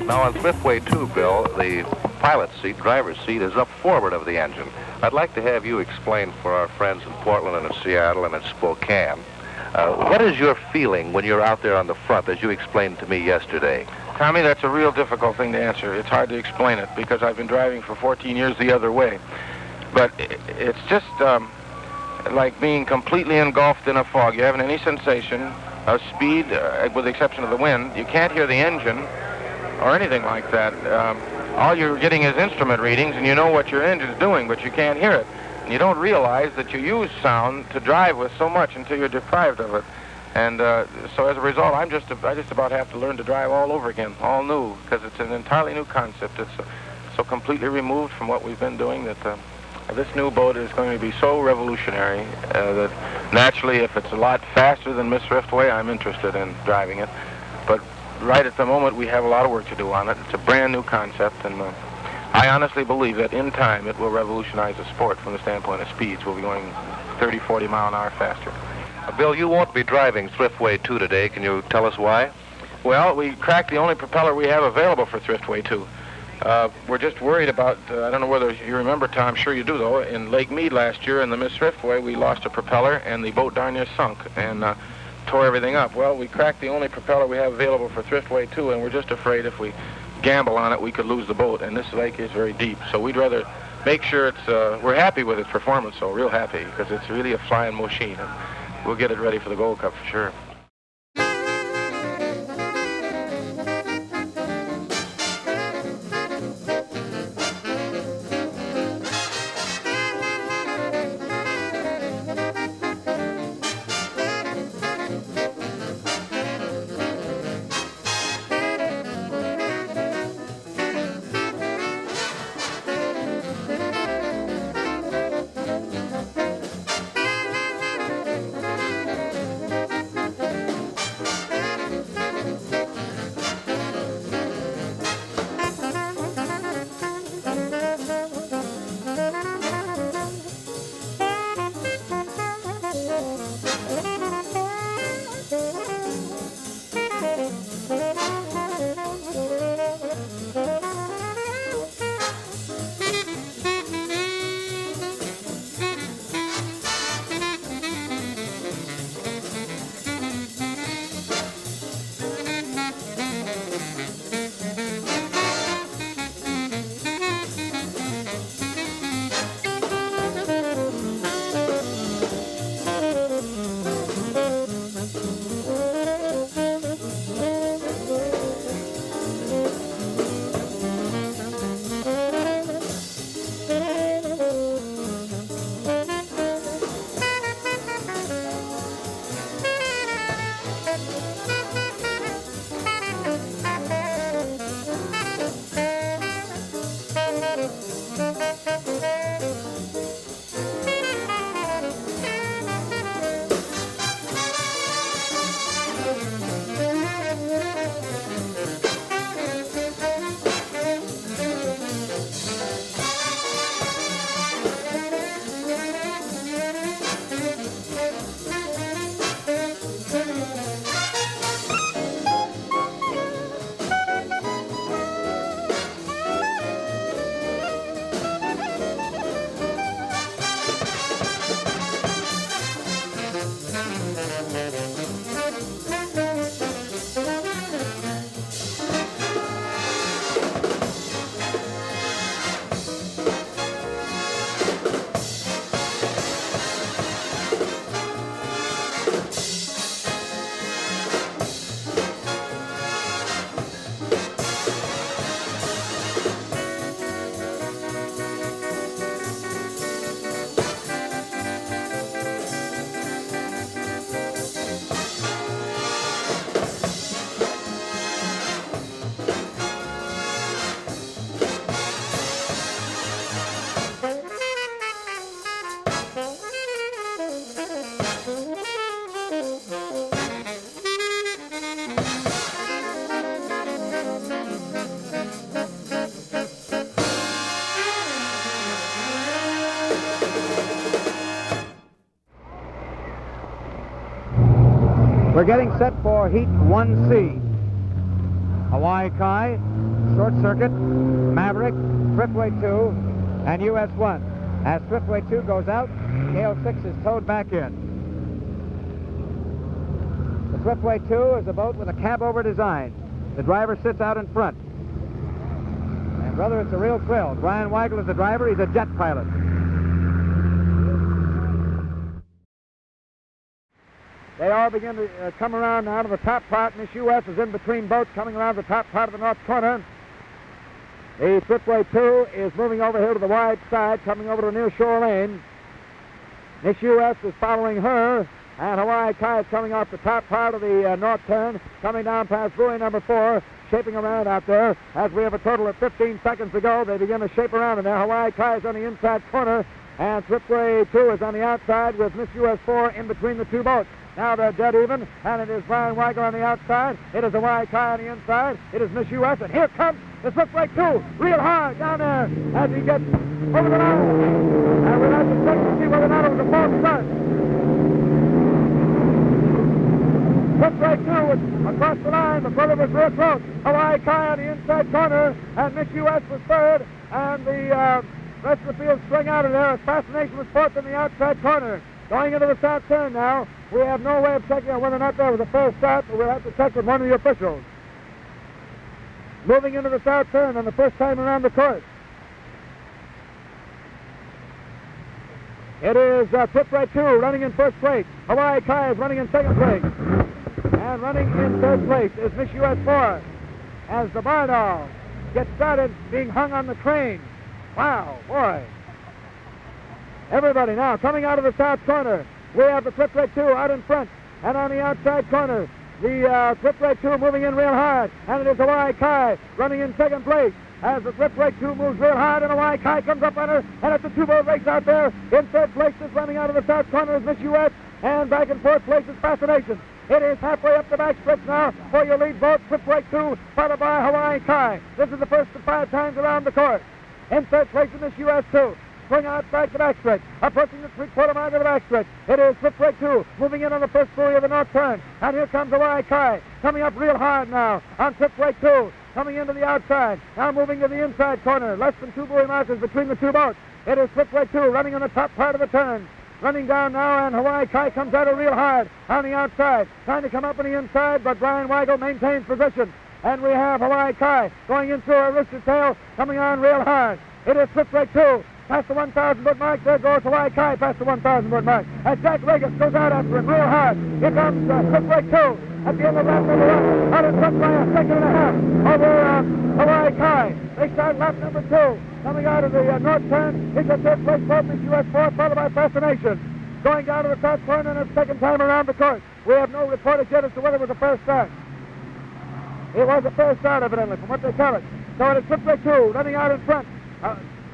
Now on Thriftway Too, Bill, the pilot's seat, driver's seat, is up forward of the engine. I'd like to have you explain for our friends in Portland and in Seattle and in Spokane, what is your feeling when you're out there on the front, as you explained to me yesterday? Tommy, that's a real difficult thing to answer. It's hard to explain it because I've been driving for 14 years the other way. But it's just like being completely engulfed in a fog. You haven't any sensation of speed, with the exception of the wind. You can't hear the engine or anything like that. All you're getting is instrument readings, and you know what your engine's doing, but you can't hear it. And you don't realize that you use sound to drive with so much until you're deprived of it. And so as a result, I just about have to learn to drive all over again, all new, because it's an entirely new concept. It's so completely removed from what we've been doing that this new boat is going to be so revolutionary that naturally, if it's a lot faster than Miss Thriftway, I'm interested in driving it. But right at the moment, we have a lot of work to do on it. It's a brand new concept, and I honestly believe that in time it will revolutionize the sport from the standpoint of speeds. We'll be going 30, 40 mile an hour faster. Bill, you won't be driving Thriftway 2 today. Can you tell us why? Well, we cracked the only propeller we have available for Thriftway 2. We're just worried about, I don't know whether you remember, Tom, I'm sure you do, though, in Lake Mead last year in the Miss Thriftway, we lost a propeller, and the boat darn near sunk and tore everything up. Well, we cracked the only propeller we have available for Thriftway 2, and we're just afraid if we gamble on it, we could lose the boat, and this lake is very deep. So we'd rather make sure it's, we're happy with its performance, so real happy, because it's really a flying machine. And we'll get it ready for the Gold Cup for sure. We're getting set for Heat 1C. Hawaii Kai, Short Circuit, Maverick, Thriftway 2, and US 1. As Thriftway 2 goes out, Gale 6 is towed back in. The Thriftway 2 is a boat with a cab-over design. The driver sits out in front. And, brother, it's a real thrill. Brian Weigel is the driver. He's a jet pilot. They all begin to come around now to the top part. Miss US is in between boats coming around the top part of the north corner. The Thriftway 2 is moving over here to the wide side, coming over to the near shore lane. Miss US is following her, and Hawaii Kai is coming off the top part of the north turn, coming down past buoy number 4, shaping around out there. As we have a total of 15 seconds to go, they begin to shape around in there. Hawaii Kai is on the inside corner, and Thriftway 2 is on the outside with Miss US 4 in between the two boats. Now they're dead even, and it is Brian Weigel on the outside. It is Hawaii Kai on the inside. It is Miss US, and here comes the Thriftway 2, real hard down there as he gets over the line. And we'll have to check to see whether or not it was a false start. Thriftway 2 was across the line. The brother was real close. Hawaii Kai on the inside corner, and Miss US was third, and the rest of the field strung out of there. Fascination was fourth in the outside corner. Going into the south turn now, we have no way of checking whether or not there was a fair start, but we'll have to check with one of the officials. Moving into the south turn on the first time around the course. It is Thriftway 2 running in first place. Hawaii Kai is running in second place. And running in third place is Miss US 4 as the Bardol gets started being hung on the crane. Wow, boy. Everybody now coming out of the south corner. We have the Thriftway 2 out in front, and on the outside corner, the Thriftway 2 moving in real hard, and it is Hawaii Kai running in second place. As the Thriftway 2 moves real hard, and Hawaii Kai comes up on her, and it's a two-boat race out there. In third place is running out of the south corner is Miss US, and back in fourth place is Fascination. It is halfway up the backstretch now for your lead boat, Thriftway 2, followed by Hawaii Kai. This is the first of 5 times around the course. In third place is Miss US 2. Swing outside the backstretch, approaching the three-quarter mile of the backstretch. It is Thriftway 2 moving in on the first buoy of the north turn. And here comes Hawaii Kai coming up real hard now on Thriftway 2, coming into the outside. Now moving to the inside corner, less than 2 buoy markers between the two boats. It is Thriftway 2 running on the top part of the turn. Running down now, and Hawaii Kai comes at her real hard on the outside, trying to come up on the inside, but Brian Weigel maintains position. And we have Hawaii Kai going into a rooster tail, coming on real hard. It is Thriftway 2. Past the 1,000-foot mark, there goes Hawaii Kai past the 1,000-foot mark. As Jack Regas goes out after him real hard. Here comes Thriftway 2 at the end of lap number 1. Out in front by a second and a half over Hawaii Kai. They start lap number 2. Coming out of the north turn, it's a third place boat, Miss US 4, followed by Fascination. Going down to the south corner and a second time around the course. We have no report as yet as to whether it was a fair start. It was a fair start, evidently, from what they tell us. So it is Thriftway 2 running out in front.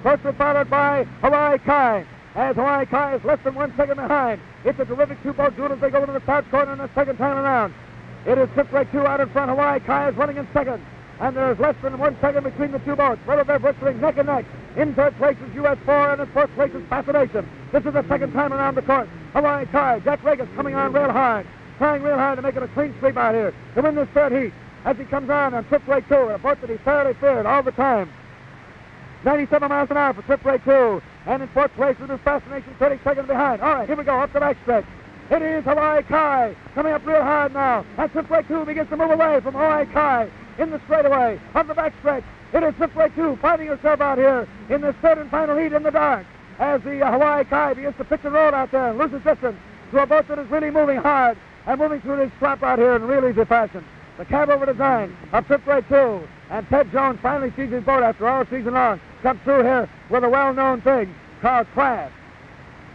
Closely followed by Hawaii Kai, as Hawaii Kai is less than 1 second behind. It's a terrific two-boat duel as they go into the south corner in the second time around. It is Thriftway 2 out in front. Hawaii Kai is running in second. And there's less than 1 second between the two boats. Whether they're bristling neck and neck. In third place is US 4, and in fourth place is Fascination. This is the second time around the course. Hawaii Kai, Jack Regas coming on real hard. Trying real hard to make it a clean sweep out here to win this third heat. As he comes on Thriftway 2, a boat that he fairly feared all the time. 97 miles an hour for Thriftway 2. And in fourth place is Fascination, 30 seconds behind. All right, here we go, up the backstretch. It is Hawaii Kai coming up real hard now. And Thriftway 2 begins to move away from Hawaii Kai in the straightaway of the backstretch. It is Thriftway 2 finding herself out here in this third and final heat in the dark. As the Hawaii Kai begins to pitch and roll out there and loses distance to a boat that is really moving hard and moving through this slop out here in real easy fashion. The cab-over design of Thriftway 2. And Ted Jones finally sees his boat after all season long come through here with a well-known thing called class.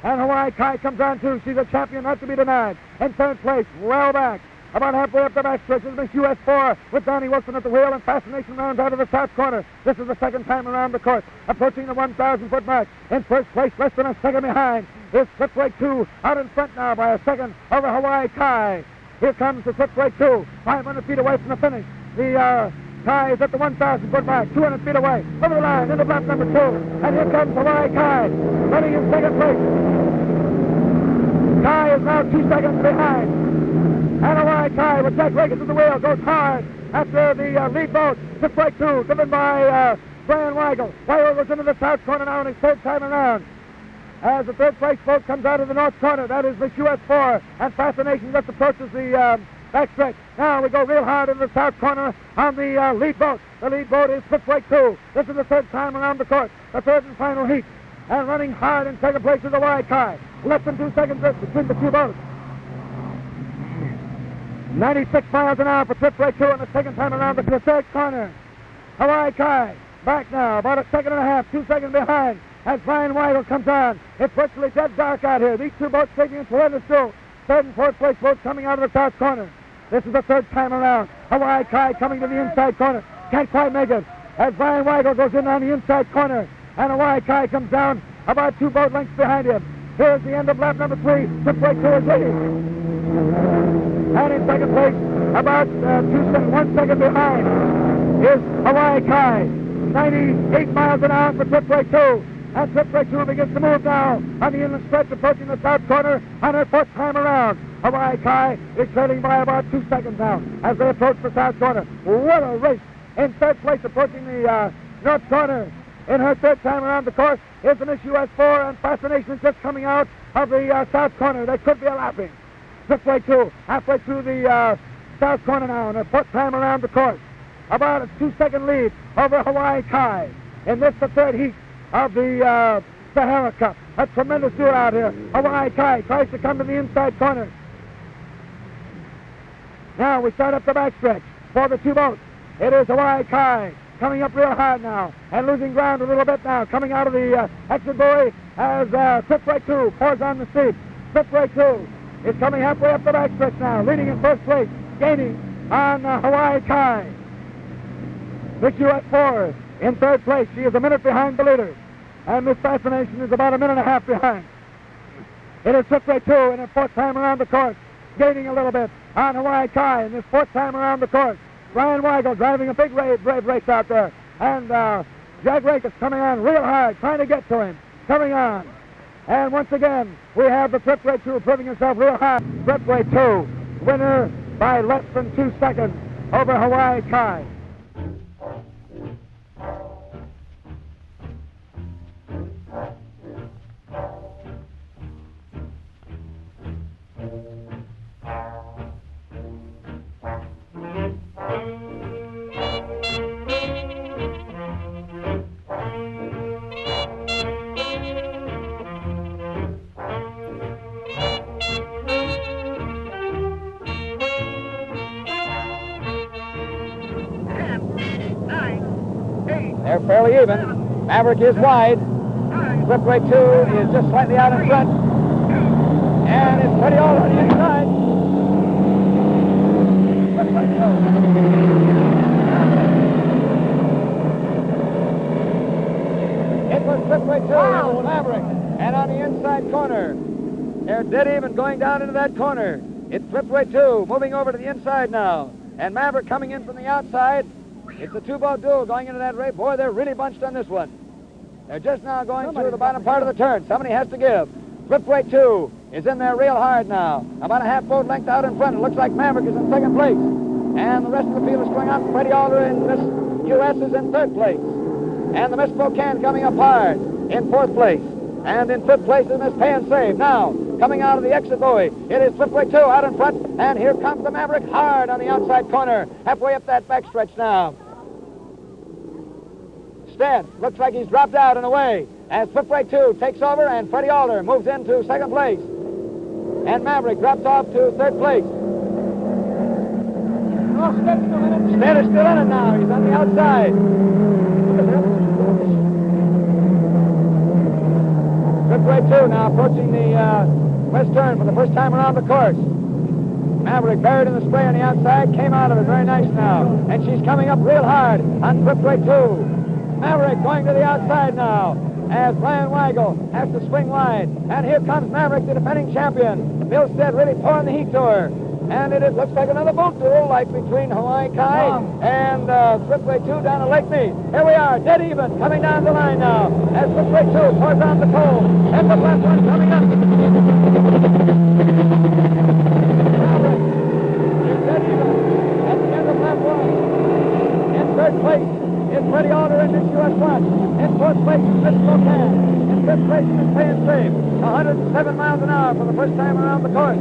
And Hawaii Kai comes on too. She's a champion not to be denied. In third place, well back, about halfway up the backstretch is Miss US 4 with Donnie Wilson at the wheel, and Fascination rounds out of the south corner. This is the second time around the course, approaching the 1,000-foot mark. In first place, less than a second behind, is Thriftway 2 out in front now by a second over Hawaii Kai. Here comes the Thriftway 2, 500 feet away from the finish. The Kai is at the 1,000-foot mark, 200 feet away, over the line, into lap number 2. And here comes Hawaii Kai, running in second place. Kai is now 2 seconds behind. And Hawaii Kai, with Jack Regas at the wheel, goes hard after the lead boat. Thriftway Too, driven by Brian Weigel. Weigel goes into the south corner now in his third time around. As the third place boat comes out of the north corner, that is Miss US 4, and Fascination just approaches the backstretch. Now we go real hard in the south corner on the lead boat. The lead boat is Thriftway Too. This is the third time around the course, the third and final heat. And running hard in second place is the Hawaii Kai. Less than 2 seconds between the two boats. 96 miles an hour for Thriftway Too in the second time around the third corner. Hawaii Kai back now, about a second and a half, 2 seconds behind as Brian Weigel comes on. It's virtually dead dark out here. These two boats taking in tremendous still. Third and fourth place boats coming out of the south corner. This is the third time around. Hawaii Kai coming to the inside corner. Can't quite make it as Brian Weigel goes in on the inside corner. And Hawaii Kai comes down about 2 boat lengths behind him. Here's the end of lap number 3. Thriftway Too is leading. And in second place, about 1 second behind, is Hawaii Kai. 98 miles an hour for Thriftway Too. And Thriftway Too begins to move now on the inland stretch, approaching the south corner on her fourth time around. Hawaii Kai is trailing by about 2 seconds now as they approach the south corner. What a race! In third place, approaching the north corner in her third time around the course is the Miss US 4, and Fascination is just coming out of the south corner. They could be a lapping. Thriftway Too halfway through the south corner now in her fourth time around the course. About a 2-second lead over Hawaii Kai in this, the third heat of the Sahara Cup. A tremendous duel out here. Hawaii Kai tries to come to the inside corner. Now we start up the backstretch for the two boats. It is Hawaii Kai coming up real hard now and losing ground a little bit now. Coming out of the exit buoy as Thriftway Too pours on the steep. Thriftway Too is coming halfway up the backstretch now, leading in first place, gaining on Hawaii Kai. Miss US 4 in third place. She is a minute behind the leader. And Miss Fascination is about a minute and a half behind. It is Thriftway Too in her fourth time around the course, gaining a little bit on Hawaii Kai in this fourth time around the course. Brian Weigel driving a big brave race out there. And Jack Rake is coming on real hard, trying to get to him. Coming on. And once again, we have the Thriftway Too proving himself real hard. Thriftway Too, winner by less than 2 seconds over Hawaii Kai. They're fairly even. Maverick is wide. Thriftway Too is just slightly out in front. And it's pretty all on the inside. It was Thriftway Too and Maverick. And on the inside corner, they're dead even going down into that corner. It's Thriftway Too moving over to the inside now. And Maverick coming in from the outside. It's a two-boat duel going into that race. Boy, they're really bunched on this one. They're just now going through the bottom part of the turn. Somebody has to give. Thriftway Too is in there real hard now. About a half boat length out in front. It looks like Maverick is in second place. And the rest of the field is going on. Freddie Alder in Miss US is in third place. And the Miss Spokane coming up hard in fourth place. And in fifth place is Miss Pay and Save. Now, coming out of the exit buoy, it is Thriftway Too out in front. And here comes the Maverick hard on the outside corner. Halfway up that backstretch now. Stead looks like he's dropped out and away as Thriftway Too takes over and Freddie Alder moves into second place. And Maverick drops off to third place. Oh, Stead's still in it. Stead is still in it now. He's on the outside. Thriftway Too now approaching the west turn for the first time around the course. Maverick buried in the spray on the outside, came out of it very nice now. And she's coming up real hard on Thriftway Too. Maverick going to the outside now as Brian Weigel has to swing wide. And here comes Maverick, the defending champion. Bill Stead really pouring the heat to her. And it looks like another boat duel, like between Hawaii Kai and Thriftway Too down at Lake Mead. Here we are, dead even, coming down the line now as Thriftway Too pours on the coal. And the last one coming up. Maverick is dead even at the end of lap 1. third place is Freddie Alder and Miss US 1. In fourth place is Miss Spokane. In fifth place is Miss Pay and Save. 107 miles an hour for the first time around the course.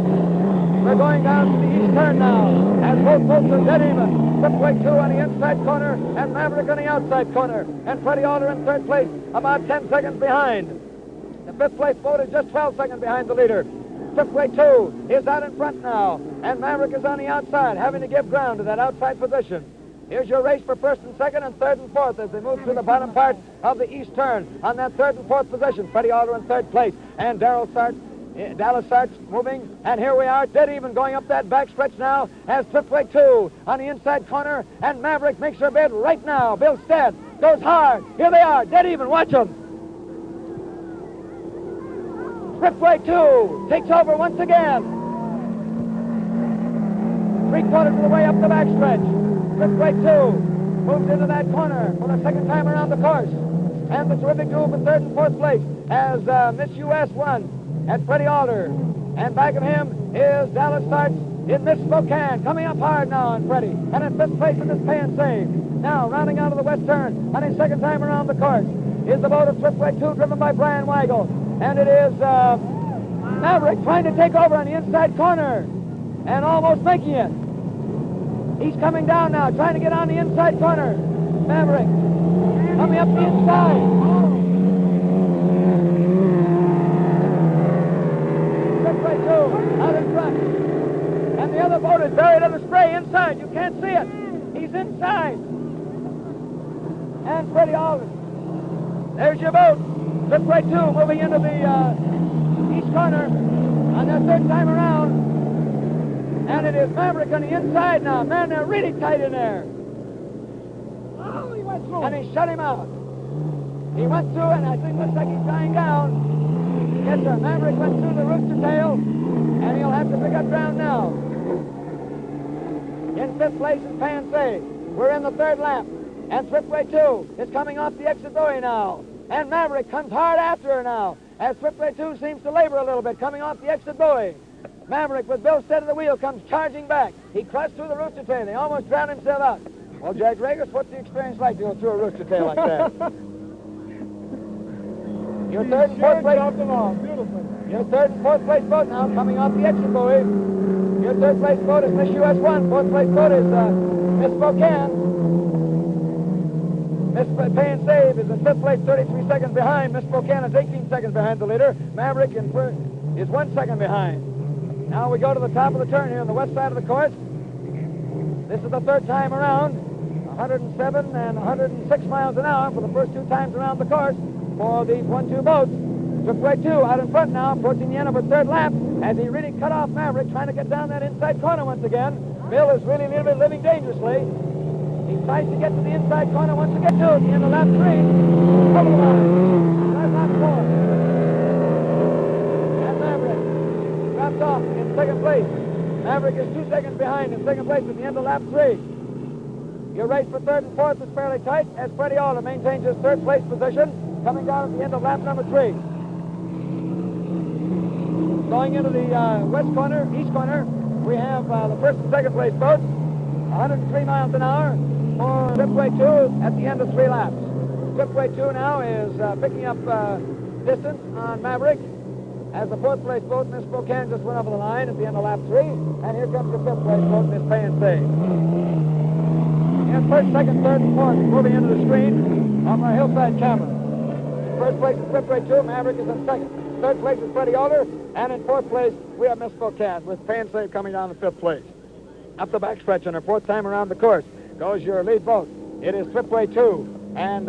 We're going down to the east turn now, as both boats are dead even. Thriftway Too on the inside corner, and Maverick on the outside corner. And Freddie Alder in third place, about 10 seconds behind. The fifth place boat is just 12 seconds behind the leader. Thriftway Too is out in front now, and Maverick is on the outside, having to give ground to that outside position. Here's your race for first and second and third and fourth as they move through the bottom part of the east turn on that third and fourth position. Freddie Alder in third place, and Dallas starts moving, and here we are, dead even, going up that backstretch now as Thriftway Too on the inside corner, and Maverick makes her bid right now. Bill Stead goes hard. Here they are, dead even. Watch them. Thriftway Too takes over once again. 3/4 of the way up the backstretch. Thriftway Too moves into that corner for the second time around the course. And the terrific move in third and fourth place as Miss US 1 and Freddie Alder. And back of him is Dallas Starts in Miss Spokane, coming up hard now on Freddie. And in fifth place in Miss Pay and Save. Now, rounding out of the west turn on his second time around the course is the boat of Thriftway Too, driven by Brian Weigel. And it is Maverick trying to take over on the inside corner and almost making it. He's coming down now, trying to get on the inside corner. Maverick coming up the inside. Thriftway Too out in front. And the other boat is buried in the spray inside. You can't see it. He's inside. And Freddie Alder. There's your boat. Thriftway Too moving into the east corner on that third time around. And it is Maverick on the inside now. Man, they're really tight in there. Oh, he went through. And he shut him out. He went through, and I think looks like he's dying down. Yes, sir. Maverick went through the rooster tail, and he'll have to pick up ground now. In fifth place is Pay and Save. We're in the third lap. And Thriftway Too is coming off the exit buoy now. And Maverick comes hard after her now, as Thriftway Too seems to labor a little bit, coming off the exit buoy. Maverick, with Bill Stead at the wheel, comes charging back. He crushed through the rooster tail. He almost drowned himself out. Well, Judge Regis, what's the experience like to go through a rooster tail like that? Your third and fourth place. Your third and fourth place boat now coming off the exit buoy. Your third place boat is Miss US 1. Fourth place boat is Miss Spokane. Miss Pay and Save is in fifth place, 33 seconds behind. Miss Spokane is 18 seconds behind the leader. Maverick is 1 second behind. Now we go to the top of the turn here on the west side of the course. This is the third time around. 107 and 106 miles an hour for the first two times around the course for these 1-2 boats. Thriftway Too out in front now, approaching the end of her third lap as he really cut off Maverick, trying to get down that inside corner once again. Bill is really living dangerously. He tries to get to the inside corner once again, too, at the end of lap 3. Over the line. That's lap 4. And Maverick dropped off in second place. Maverick is 2 seconds behind in second place at the end of lap 3. Your race for third and fourth is fairly tight as Freddie Alder maintains his third place position, coming down at the end of lap number 3. Going into the west corner, east corner, we have the first and second place boats, 103 miles an hour for Thriftway Too at the end of 3 laps. Thriftway Too now is picking up distance on Maverick as the fourth place boat, Miss Spokane, just went over the line at the end of lap 3. And here comes the fifth place boat, Miss Pay and Save. In first, second, third, and fourth, moving into the screen on our hillside camera. First place is Thriftway Too, Maverick is in second. Third place is Freddie Alder, and in fourth place, we have Miss Spokane, with Pay and Save coming down to fifth place. Up the backstretch on her fourth time around the course goes your lead boat. It is Thriftway Too, and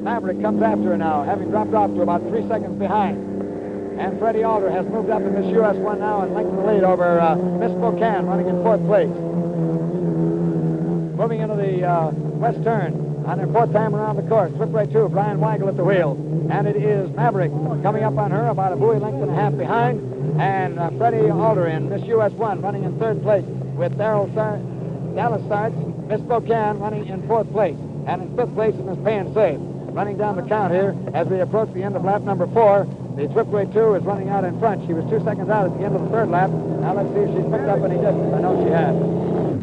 Maverick comes after her now, having dropped off to about 3 seconds behind. And Freddie Alder has moved up in Miss US 1 now and lengthened the lead over Miss Spokane, running in fourth place. Moving into the west turn on their fourth time around the course, Thriftway Too, Brian Weigel at the wheel. And it is Maverick coming up on her about a buoy length and a half behind. And Freddie Alder in Miss US 1 running in third place with Dallas Starts, Miss Spokane running in fourth place. And in fifth place is Miss Pay and Save. Running down the count here as we approach the end of lap number 4. The Thriftway Too is running out in front. She was 2 seconds out at the end of the third lap. Now let's see if she's picked up any distance. I know she has.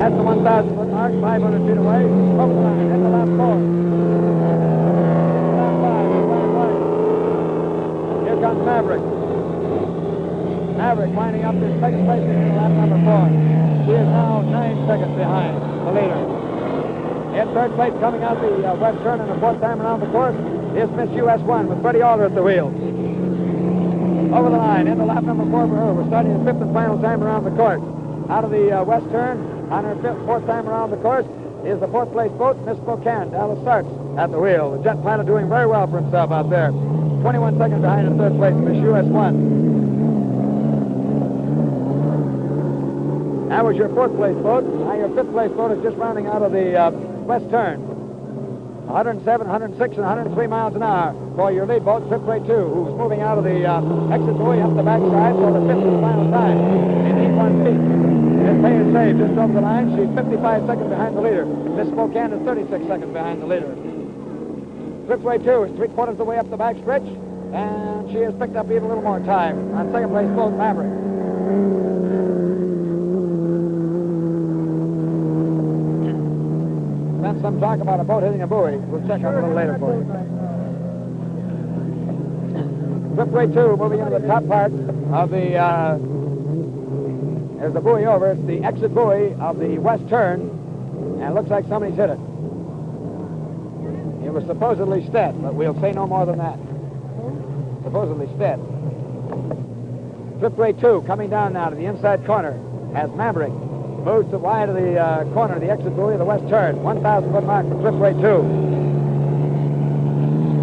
That's the 1,000-foot mark, 500 feet away. Over the line, in the lap 4. Lap 5, here comes Maverick. Maverick winding up in second place in lap number 4. She is now 9 seconds behind the leader. In third place, coming out the west turn in the fourth time around the course, is Miss US1 with Freddie Alder at the wheel. Over the line, into lap number 4 for her. We're starting the fifth and final time around the course. Out of the west turn, on her fourth time around the course, is the fourth place boat, Miss Spokane, Dallas Starks at the wheel. The jet pilot doing very well for himself out there. 21 seconds behind in third place, Miss US1. That was your fourth place boat. Now your fifth place boat is just rounding out of the west turn. 107, 106, and 103 miles an hour for your lead boat, Thriftway Too, who's moving out of the exit buoy up the backside for the fifth and final time in Heat 1B. Miss Pay and Save just over the line. She's 55 seconds behind the leader. Miss Spokane is 36 seconds behind the leader. Thriftway Too is 3/4 of the way up the backstretch, and she has picked up even a little more time on second place boat, Maverick. Been some talk about a boat hitting a buoy. We'll check on it a little later for you. Thriftway Too moving into the top part of the, there's the buoy over. It's the exit buoy of the west turn, and it looks like somebody's hit it. It was supposedly Stead, but we'll say no more than that. Supposedly Stead. Thriftway Too coming down now to the inside corner as Maverick moves to wide of the corner of the exit buoy of the west turn. 1,000-foot mark for Thriftway Too.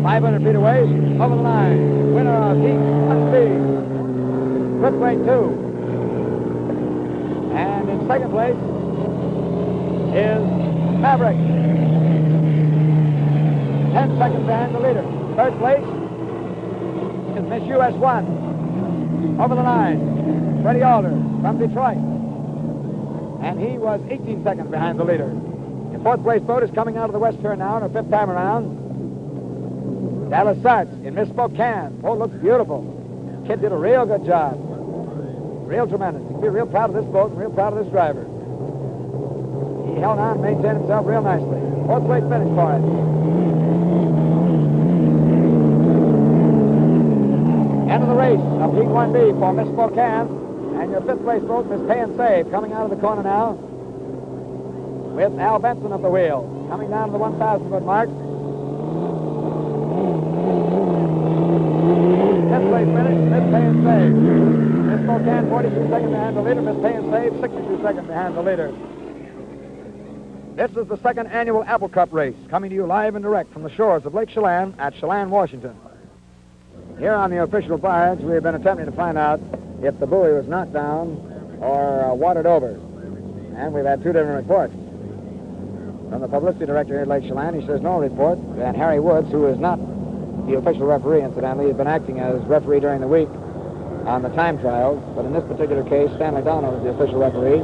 500 feet away, over the line. Winner of Heat 1B, Thriftway Too. And in second place is Maverick. 10 seconds behind the leader. Third place is Miss US1. Over the line, Freddie Alder from Detroit. And he was 18 seconds behind the leader. The fourth place boat is coming out of the west turn now in her fifth time around. Dallas Starks in Miss Spokane. Boat looks beautiful. Kid did a real good job. Real tremendous. You can be real proud of this boat and real proud of this driver. He held on and maintained himself real nicely. Fourth place finish for it. End of the race of Heat 1B for Miss Spokane. And your fifth place boat, Miss Pay and Save, coming out of the corner now with Al Benson at the wheel. Coming down to the 1,000-foot mark. Fifth place finish, Miss Pay and Save. Miss Spokane, 42 seconds behind the leader. Miss Pay and Save, 62 seconds behind the leader. This is the second annual Apple Cup race, coming to you live and direct from the shores of Lake Chelan at Chelan, Washington. Here on the official barge, we have been attempting to find out if the buoy was knocked down or watered over. And we've had two different reports. From the publicity director here at Lake Chelan, he says no report. And Harry Woods, who is not the official referee, incidentally, has been acting as referee during the week on the time trials. But in this particular case, Stanley Dono is the official referee.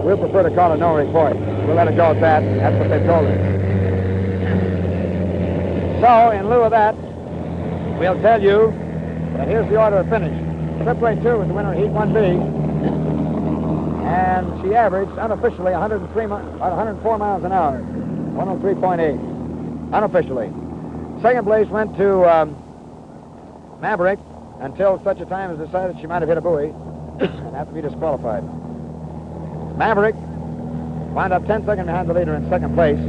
We'll prefer to call it no report. We'll let it go at that. That's what they told us. So, in lieu of that, we'll tell you that here's the order of finish. Thriftway Too is the winner of Heat 1B. And she averaged unofficially 104 miles an hour. 103.8. Unofficially. Second place went to Maverick until such a time as decided she might have hit a buoy and have to be disqualified. Maverick wound up 10 seconds behind the leader in second place.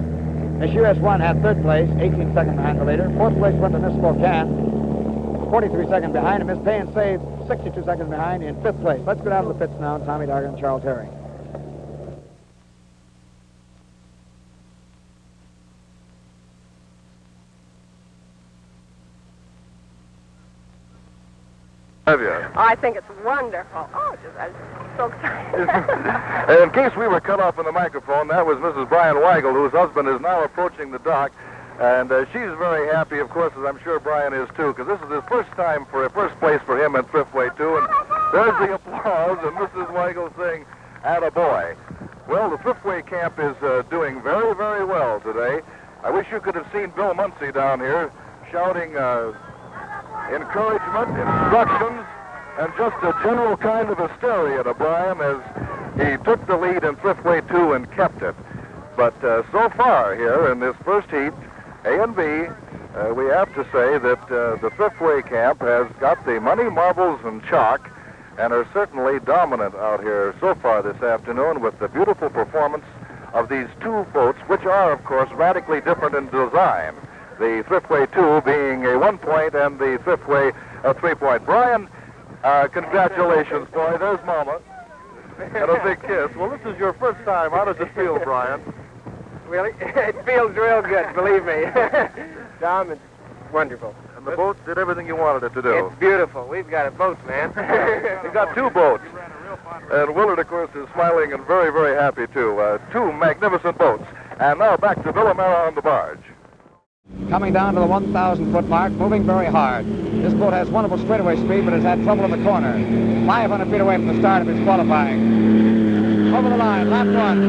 Miss US1 had third place, 18 seconds behind the leader. Fourth place went to Miss Spokane, 43 seconds behind, and Miss Pay and Save, 62 seconds behind in fifth place. Let's go down to the pits now, Tommy Dargan and Charles Herring. Have you? Oh, I think it's wonderful. Oh, I'm so excited. In case we were cut off in the microphone, that was Mrs. Brian Weigel, whose husband is now approaching the dock. And she's very happy, of course, as I'm sure Brian is, too, because this is his first time for a first place for him at Thriftway Too. And there's the applause, and Mrs. Weigel saying, attaboy. Well, the Thriftway camp is doing very, very well today. I wish you could have seen Bill Muncy down here shouting encouragement, instructions, and just a general kind of hysteria to Brian as He took the lead in Thriftway 2 and kept it. But so far here in this first heat, A and B, we have to say that the Thriftway camp has got the money, marbles, and chalk, and are certainly dominant out here so far this afternoon with the beautiful performance of these two boats, which are, of course, radically different in design. The Thriftway 2 being a 1-point and the Thriftway a 3-point. Brian, congratulations, boy. There's Mama. And a big kiss. Well, this is your first time. How does it feel, Brian? Really? It feels real good, believe me. Tom, it's wonderful. And the boat did everything you wanted it to do. It's beautiful. We've got a boat, man. We've got two boats. And Willard, of course, is smiling and very, very happy, too. Two magnificent boats. And now back to Bill O'Mara on the barge. Coming down to the 1,000-foot mark, moving very hard. This boat has wonderful straightaway speed, but has had trouble in the corner. 500 feet away from the start of its qualifying. Over the line, lap one.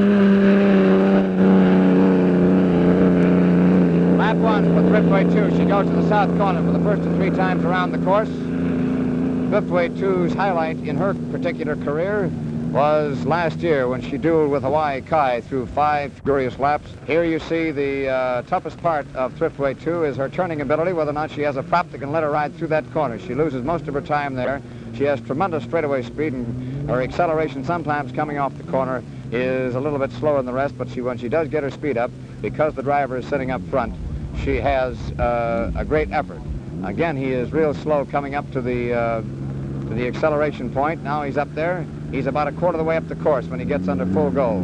Lap one for Thriftway 2. She goes to the south corner for the first of 3 times around the course. Thriftway 2's highlight in her particular career was last year when she dueled with Hawaii Kai through 5 furious laps. Here you see the toughest part of Thriftway 2 is her turning ability, whether or not she has a prop that can let her ride through that corner. She loses most of her time there. She has tremendous straightaway speed, and her acceleration sometimes coming off the corner is a little bit slower than the rest, but when she does get her speed up, because the driver is sitting up front, she has a great effort. Again, he is real slow coming up to the acceleration point. Now he's up there. He's about a quarter of the way up the course when he gets under full go.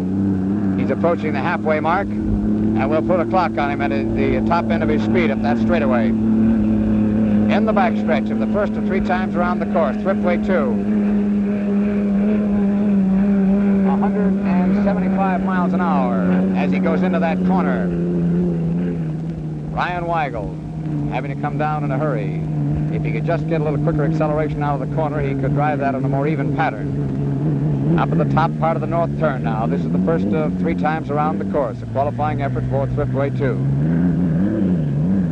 He's approaching the halfway mark, and we'll put a clock on him at the top end of his speed up that straightaway. In the backstretch of the first of 3 times around the course, Thriftway 2. 175 miles an hour as he goes into that corner. Ryan Weigel having to come down in a hurry. If he could just get a little quicker acceleration out of the corner, he could drive that on a more even pattern. Up at the top part of the north turn now. This is the first of 3 times around the course. A qualifying effort for Thriftway 2.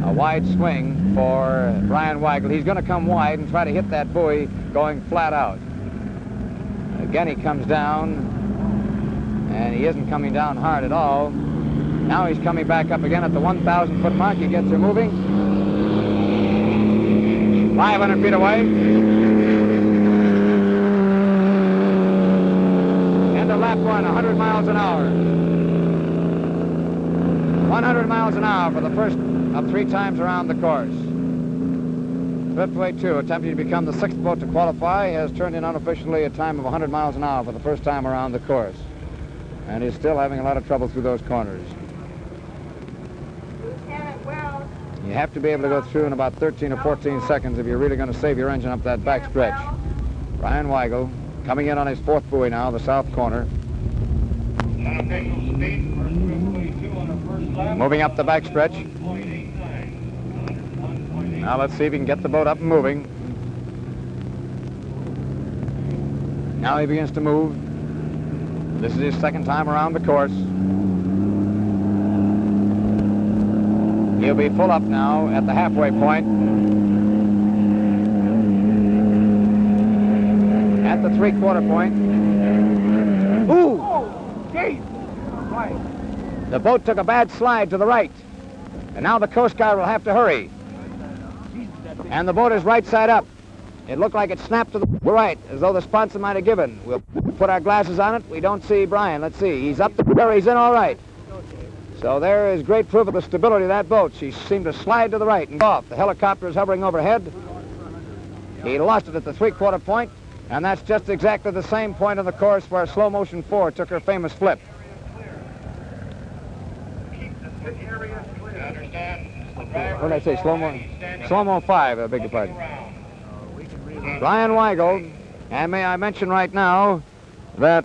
A wide swing for Ryan Weigel. He's going to come wide and try to hit that buoy going flat out. Again, he comes down, and he isn't coming down hard at all. Now he's coming back up again at the 1,000-foot mark. He gets her moving. 500 feet away. Into lap one, 100 miles an hour. 100 miles an hour for the first of 3 times around the course. Thriftway 2, attempting to become the 6th boat to qualify, has turned in unofficially a time of 100 miles an hour for the first time around the course. And is still having a lot of trouble through those corners. You have to be able to go through in about 13 or 14 seconds if you're really going to save your engine up that back stretch. Ryan Weigel coming in on his 4th buoy now, the south corner. Moving up the back stretch. Now let's see if he can get the boat up and moving. Now he begins to move. This is his 2nd time around the course. He'll be full up now at the halfway point. At the 3/4 point. Ooh! The boat took a bad slide to the right. And now the Coast Guard will have to hurry. And the boat is right side up. It looked like it snapped to the right, as though the sponsor might have given. We'll put our glasses on it. We don't see Brian. Let's see. He's up there. He's in all right. So there is great proof of the stability of that boat. She seemed to slide to the right and off. The helicopter is hovering overhead. He lost it at the 3/4 point, and that's just exactly the same point on the course where Slow Motion 4 took her famous flip. What did I say? Slow-mo 5, I beg your pardon. Ryan Weigel, and may I mention right now that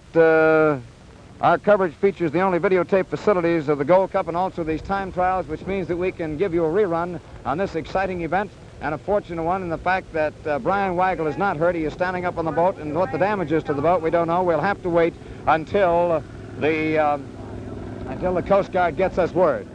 our coverage features the only videotape facilities of the Gold Cup and also these time trials, which means that we can give you a rerun on this exciting event, and a fortunate one in the fact that Brian Weigel is not hurt. He is standing up on the boat, and what the damage is to the boat, we don't know. We'll have to wait until the Coast Guard gets us word.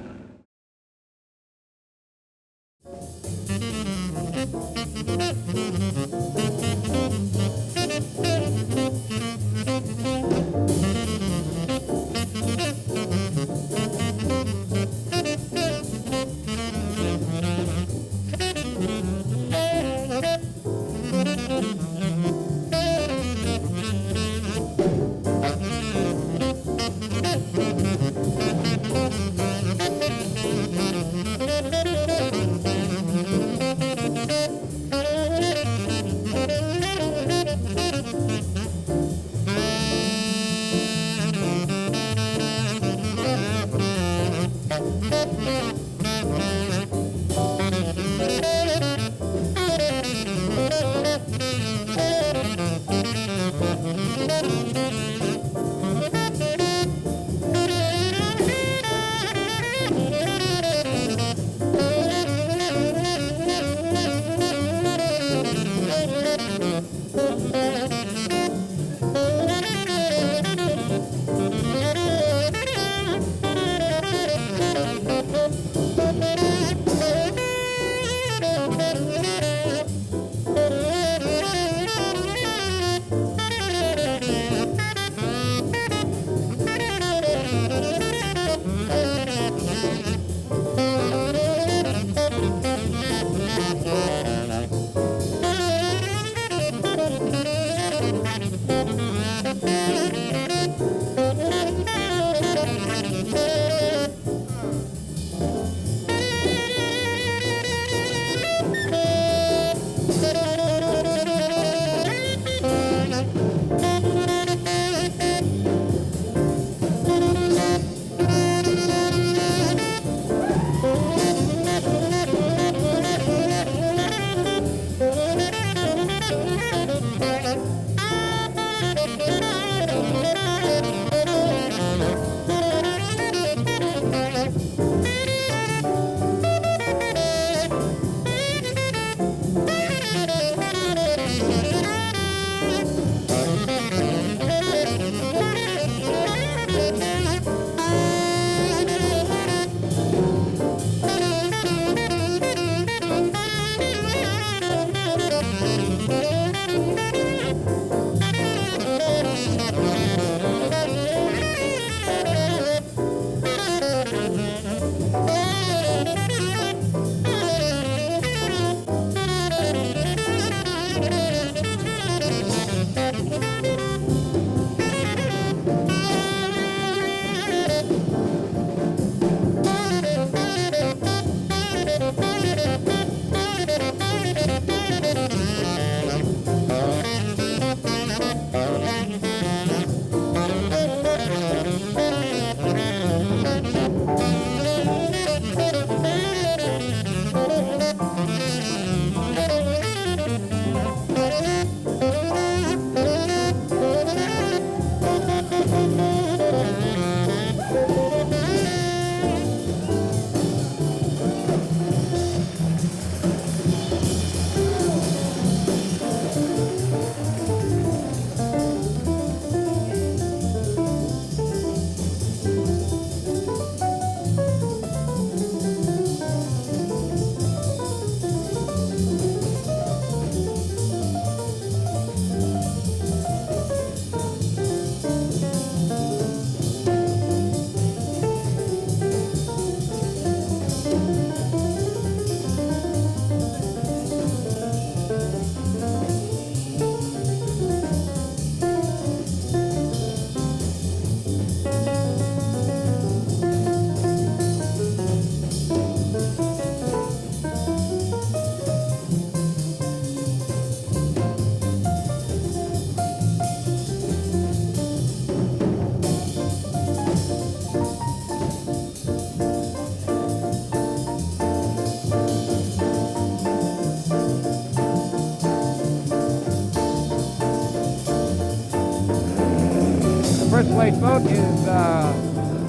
place boat is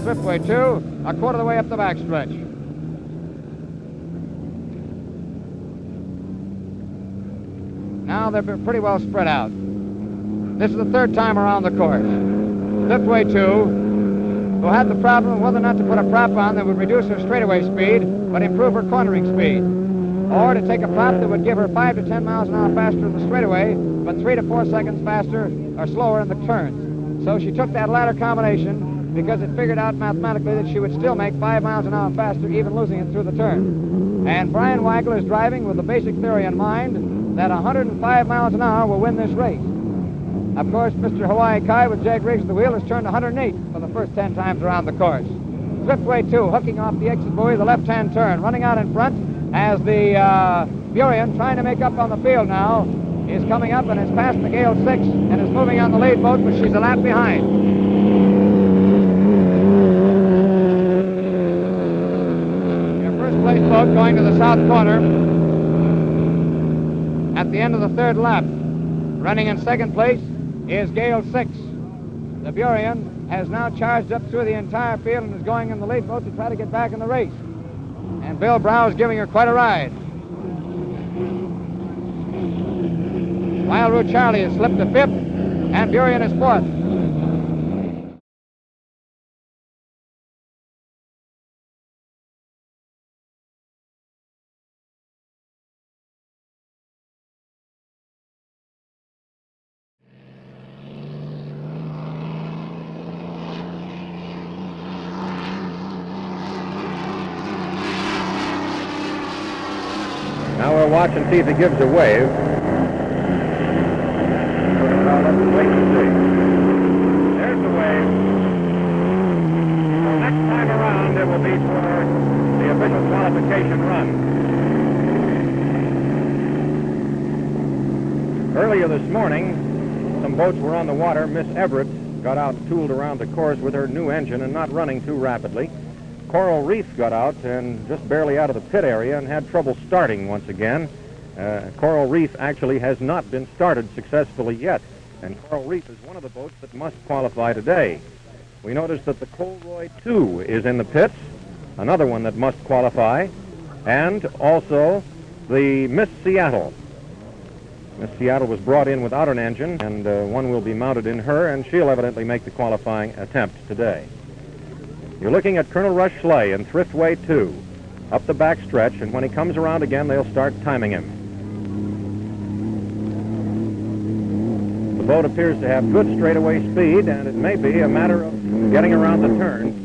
Thriftway Too, a quarter of the way up the backstretch. Now they're pretty well spread out. This is the third time around the course. Thriftway Too, who had the problem of whether or not to put a prop on that would reduce her straightaway speed, but improve her cornering speed. Or to take a prop that would give her 5 to 10 miles an hour faster in the straightaway, but 3 to 4 seconds faster or slower in the turns. So she took that latter combination because it figured out mathematically that she would still make 5 miles an hour faster, even losing it through the turn. And Brian Weigel is driving with the basic theory in mind that 105 miles an hour will win this race. Of course, Mr. Hawaii Kai with Jake Riggs at the wheel has turned 108 for the first 10 times around the course. Thriftway Too, hooking off the exit buoy, the left-hand turn, running out in front as the Burien, trying to make up on the field now, is coming up and has passed the Gale 6 and is moving on the lead boat, but she's a lap behind. Your first place boat going to the south corner at the end of the third lap. Running in second place is Gale 6. The Burien has now charged up through the entire field and is going in the lead boat to try to get back in the race. And Bill Brow is giving her quite a ride. Wild Root Charlie has slipped to fifth, and Burien is fourth. Now we'll watch and see if he gives a wave. Well, let's wait and see. There's the wave. So next time around, it will be for the official qualification run. Earlier this morning, some boats were on the water. Miss Everett got out and tooled around the course with her new engine and not running too rapidly. Coral Reef got out and just barely out of the pit area and had trouble starting once again. Coral Reef actually has not been started successfully yet, and Coral Reef is one of the boats that must qualify today. We noticed that the Colroy 2 is in the pits, another one that must qualify, and also the Miss Seattle. Miss Seattle was brought in without an engine, and one will be mounted in her, and she'll evidently make the qualifying attempt today. You're looking at Colonel Rush Schley in Thriftway Too, up the back stretch, and when he comes around again, they'll start timing him. The boat appears to have good straightaway speed, and it may be a matter of getting around the turns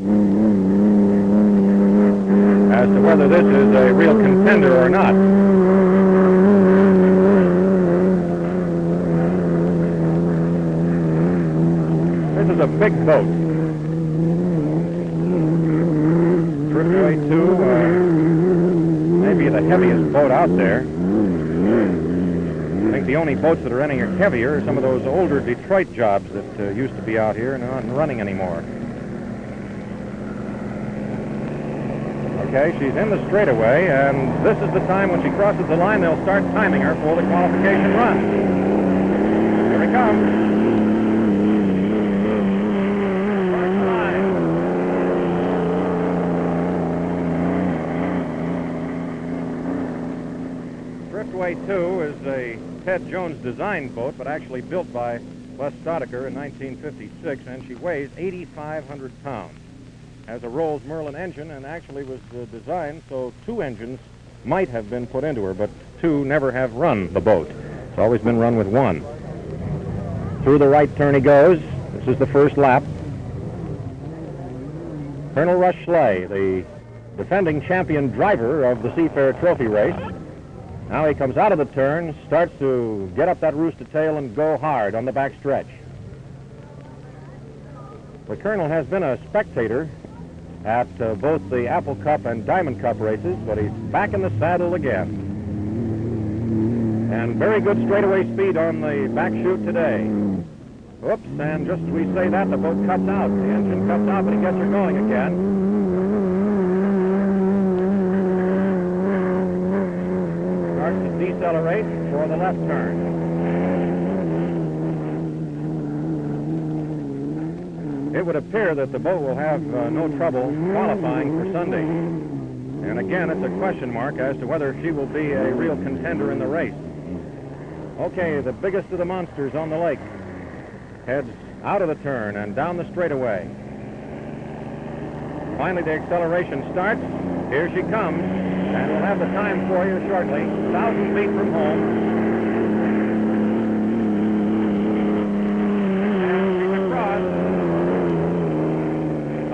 as to whether this is a real contender or not. This is a big boat. Thriftway Too, maybe the heaviest boat out there. I think the only boats that are any heavier are some of those older Detroit jobs that used to be out here and aren't running anymore. Okay, she's in the straightaway, and this is the time when she crosses the line, they'll start timing her for the qualification run. Here it comes. Thriftway Too is a Ted Jones design boat, but actually built by Les Stodiker in 1956, and she weighs 8,500 pounds. Has a Rolls Merlin engine, and actually was designed so 2 engines might have been put into her, but 2 never have run the boat. It's always been run with 1. Through the right turn he goes. This is the first lap. Colonel Rush Schley, the defending champion driver of the Seafair Trophy race. Now he comes out of the turn, starts to get up that rooster tail and go hard on the back stretch. The Colonel has been a spectator at both the Apple Cup and Diamond Cup races, but he's back in the saddle again. And very good straightaway speed on the back chute today. Oops, and just as we say that, the boat cuts out. The engine cuts out, but he gets her going again. Starts to decelerate for the left turn. it would appear that the boat will have no trouble qualifying for Sunday. And again, it's a question mark as to whether she will be a real contender in the race. Okay, the biggest of the monsters on the lake heads out of the turn and down the straightaway. Finally, the acceleration starts. Here she comes, and we'll have the time for you shortly. 1,000 feet from home. And she's across.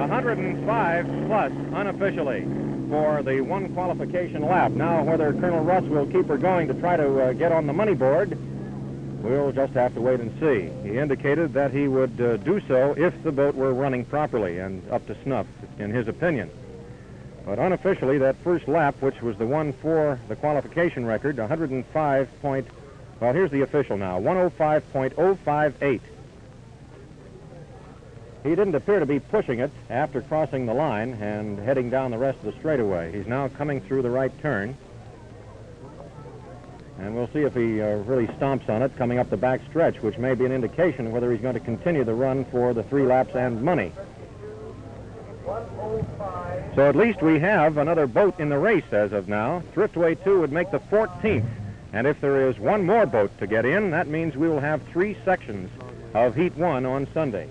105 plus unofficially for the one qualification lap. Now, whether Colonel Russ will keep her going to try to get on the money board, we'll just have to wait and see. He indicated that he would do so if the boat were running properly and up to snuff, in his opinion. But unofficially, that first lap, which was the one for the qualification record, 105 point, well, here's the official now, 105.058. He didn't appear to be pushing it after crossing the line and heading down the rest of the straightaway. He's now coming through the right turn. And we'll see if he really stomps on it coming up the back stretch, which may be an indication of whether he's going to continue the run for the 3 laps and money. So at least we have another boat in the race as of now. Thriftway 2 would make the 14th. And if there is one more boat to get in, that means we will have 3 sections of Heat 1 on Sunday.